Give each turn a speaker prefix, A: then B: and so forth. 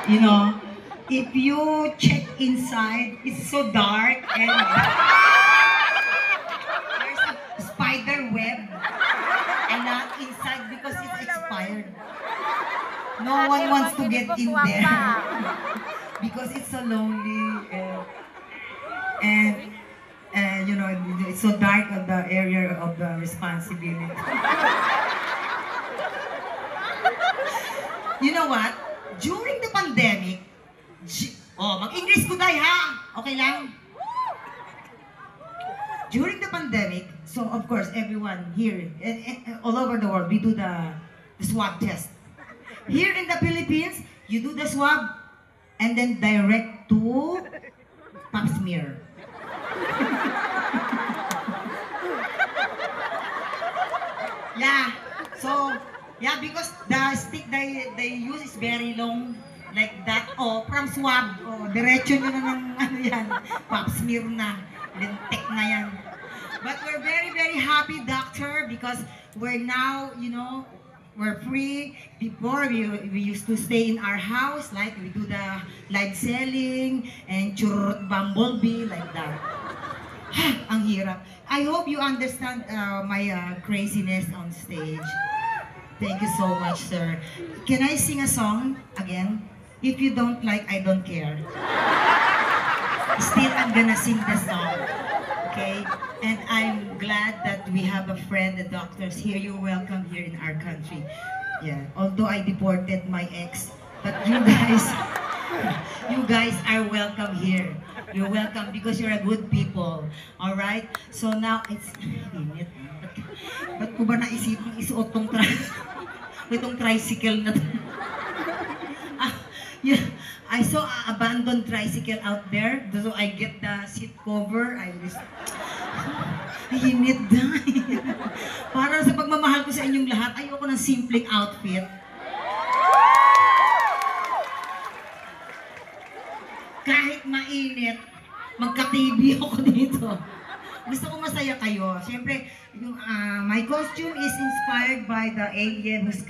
A: You know, if you check inside, it's so dark and there's a spider web and not inside because it's expired. No one wants to get in there because it's so lonely and you know, it's so dark on the area of the responsibility. You know what? During the pandemic, mag-English ko tayo ha? Okay lang? During the pandemic, so of course everyone here, all over the world, we do the swab test. Here in the Philippines, you do the swab and then direct to pap smear. Yeah, so, yeah, because the stick they use is very long, like that. Oh, from swab, oh, diretso nyo na ng ano yan, pap smear na, lintek na yan. But we're very, very happy, doctor, because we're now, you know, we're free. Before, we used to stay in our house, like we do the live selling and churrot bumblebee, like that. Ang hirap. I hope you understand my craziness on stage. Thank you so much, sir. Can I sing a song again? If you don't like, I don't care. Still, I'm gonna sing the song. Okay? And I'm glad that we have a friend, the doctors here. You're welcome here in our country. Yeah. Although I deported my ex, but you guys are welcome here. You're welcome because you're a good people. Alright? So now, it's init. Ba't ko ba naisipang isuot itong tricycle na to? Yeah, I saw an abandoned tricycle out there. So I get the seat cover. I just... Init dahil. Para sa pagmamahal ko sa inyong lahat, ayoko ng simpleng outfit. Kahit mainit, magka-TV ako dito. Gusto ko masaya kayo. Siyempre, yung, my costume is inspired by the alien who's